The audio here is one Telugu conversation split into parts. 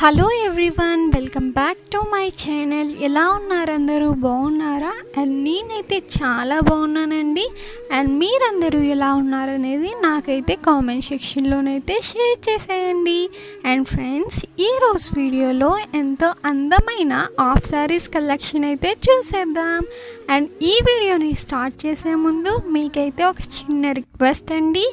Hello everyone, welcome back to my channel. ఎలా ఉన్నారు అందరూ? బాగున్నారా? అండ్ నేనైతే చాలా బాగున్నానండి. అండ్ మీరందరూ ఎలా ఉన్నారనేది నాకైతే కామెంట్ సెక్షన్లోనైతే షేర్ చేసేయండి. అండ్ ఫ్రెండ్స్, ఈరోజు వీడియోలో ఎంతో అందమైన ఆఫ్ శారీస్ కలెక్షన్ అయితే చూసేద్దాం. అండ్ ఈ వీడియోని స్టార్ట్ చేసే ముందు మీకైతే ఒక చిన్న రిక్వెస్ట్ అండి.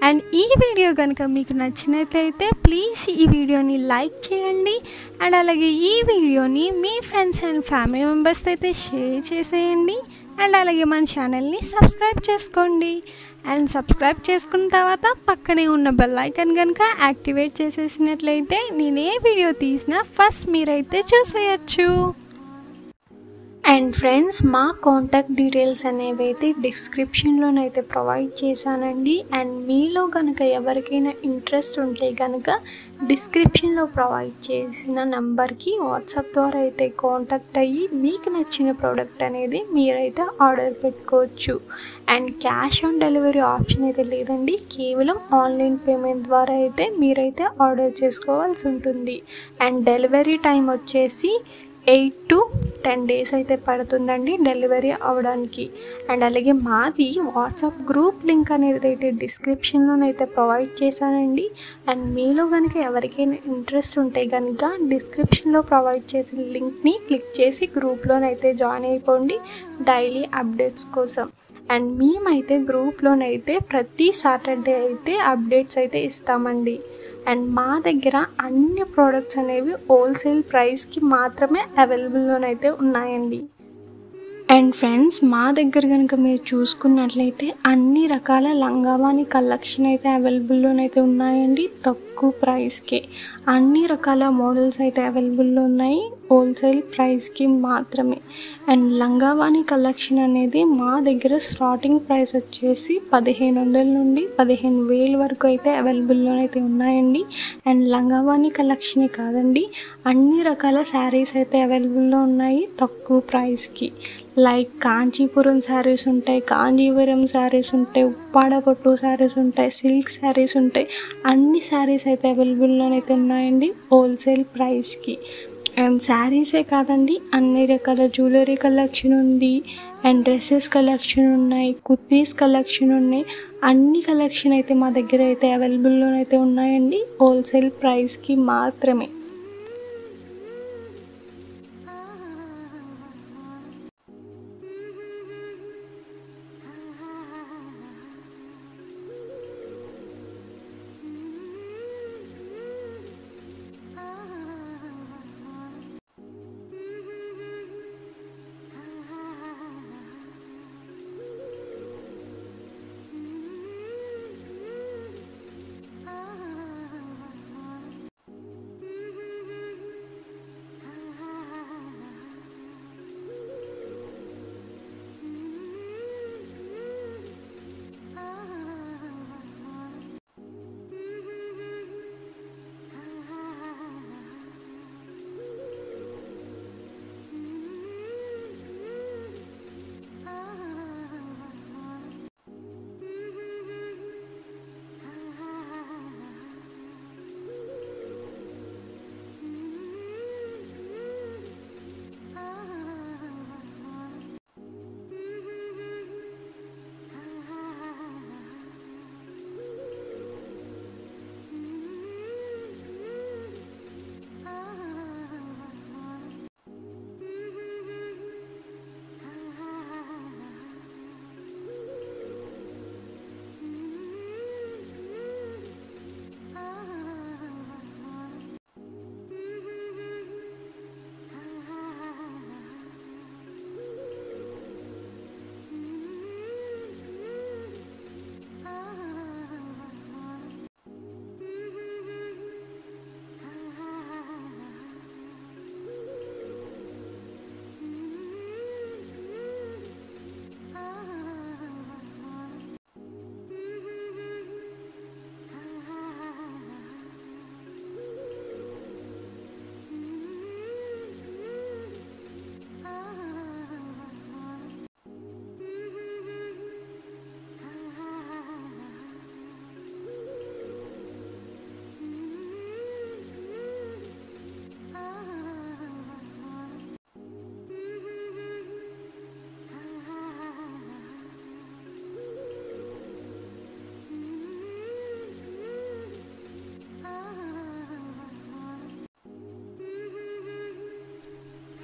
అండ్ ఈ వీడియో కనుక మీకు నచ్చినట్లయితే ప్లీజ్ ఈ వీడియోని లైక్ చేయండి. అండ్ అలాగే ఈ వీడియోని మీ ఫ్రెండ్స్ అండ్ ఫ్యామిలీ మెంబర్స్ అయితే షేర్ చేసేయండి. అండ్ అలాగే మన ఛానల్ని సబ్స్క్రైబ్ చేసుకోండి. అండ్ సబ్స్క్రైబ్ చేసుకున్న తర్వాత పక్కనే ఉన్న బెల్ ఐకాన్ కనుక యాక్టివేట్ చేసేసినట్లయితే నేను ఏ వీడియో తీసినా ఫస్ట్ మీరైతే చూసేయచ్చు. అండ్ ఫ్రెండ్స్, మా కాంటాక్ట్ డీటెయిల్స్ అనేవి అయితే డిస్క్రిప్షన్లోనైతే ప్రొవైడ్ చేశానండి. అండ్ మీలో కనుక ఎవరికైనా ఇంట్రెస్ట్ ఉంటే కనుక డిస్క్రిప్షన్లో ప్రొవైడ్ చేసిన నెంబర్కి వాట్సాప్ ద్వారా అయితే కాంటాక్ట్ అయ్యి మీకు నచ్చిన ప్రోడక్ట్ అనేది మీరైతే ఆర్డర్ పెట్టుకోవచ్చు. And cash on delivery option అయితే లేదండి, కేవలం ఆన్లైన్ పేమెంట్ ద్వారా అయితే మీరైతే ఆర్డర్ చేసుకోవాల్సి ఉంటుంది. అండ్ డెలివరీ టైం వచ్చేసి 8 to 10 days అయితే పడుతుందండి డెలివరీ అవ్వడానికి. అండ్ అలాగే మాది వాట్సాప్ గ్రూప్ లింక్ అనేది అయితే డిస్క్రిప్షన్లోనైతే ప్రొవైడ్ చేశానండి. అండ్ మీలో కనుక ఎవరికైనా ఇంట్రెస్ట్ ఉంటే కనుక డిస్క్రిప్షన్లో ప్రొవైడ్ చేసిన లింక్ని క్లిక్ చేసి గ్రూప్లోనైతే జాయిన్ అయిపోండి డైలీ అప్డేట్స్ కోసం. అండ్ మేమైతే గ్రూప్లోనైతే ప్రతి సాటర్డే అయితే అప్డేట్స్ అయితే ఇస్తామండి. అండ్ మా దగ్గర అన్ని ప్రోడక్ట్స్ అనేవి హోల్సేల్ ప్రైస్కి మాత్రమే అవైలబుల్లోనైతే ఉన్నాయండి. అండ్ ఫ్రెండ్స్, మా దగ్గర కనుక మీరు చూసుకున్నట్లయితే అన్ని రకాల లంగావాణి కలెక్షన్ అయితే అవైలబుల్లోనైతే ఉన్నాయండి. తక్కువ ప్రైస్కే అన్ని రకాల మోడల్స్ అయితే అవైలబుల్లో ఉన్నాయి, హోల్సేల్ ప్రైస్కి మాత్రమే. అండ్ లంగావాణి కలెక్షన్ అనేది మా దగ్గర స్టార్టింగ్ ప్రైస్ వచ్చేసి 1500 నుండి 15,000 వరకు అయితే అవైలబుల్లోనైతే ఉన్నాయండి. అండ్ లంగావాణి కలెక్షనే కాదండి, అన్ని రకాల శారీస్ అయితే అవైలబుల్లో ఉన్నాయి తక్కువ ప్రైస్కి. లైక్ కాంచీపురం శారీస్ ఉంటాయి, కాంజీవరం శారీస్ ఉంటాయి, ఉప్పాడ పట్టు శారీస్ ఉంటాయి, సిల్క్ శారీస్ ఉంటాయి. అన్ని శారీస్ అయితే అవైలబుల్లోనైతే ఉన్నాయండి హోల్సేల్ ప్రైస్కి. అండ్ శారీసే కాదండి, అన్ని రకాల జ్యువెలరీ కలెక్షన్ ఉంది. అండ్ డ్రెస్సెస్ కలెక్షన్ ఉన్నాయి, కుర్తీస్ కలెక్షన్ ఉన్నాయి. అన్ని కలెక్షన్ అయితే మా దగ్గర అయితే అవైలబుల్లోనైతే ఉన్నాయండి హోల్సేల్ ప్రైస్కి మాత్రమే.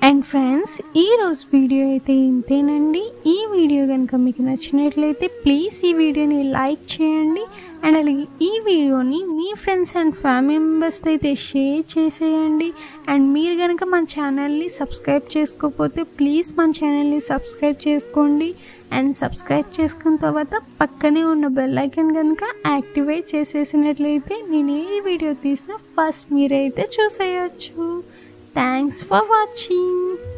అండ్ ఫ్రెండ్స్, ఈరోజు వీడియో అయితే ఇంతేనండి. ఈ వీడియో కనుక మీకు నచ్చినట్లయితే ప్లీజ్ ఈ వీడియోని లైక్ చేయండి. అండ్ అలాగే ఈ వీడియోని మీ ఫ్రెండ్స్ అండ్ ఫ్యామిలీ మెంబర్స్తో అయితే షేర్ చేసేయండి. అండ్ మీరు కనుక మన ఛానల్ని సబ్స్క్రైబ్ చేసుకోకపోతే ప్లీజ్ మన ఛానల్ని సబ్స్క్రైబ్ చేసుకోండి. అండ్ సబ్స్క్రైబ్ చేసుకున్న తర్వాత పక్కనే ఉన్న బెల్ ఐకాన్ కనుక యాక్టివేట్ చేసేసినట్లయితే నేను ఏ వీడియో తీసినా ఫస్ట్ మీరైతే చూసేయచ్చు. Thanks for watching.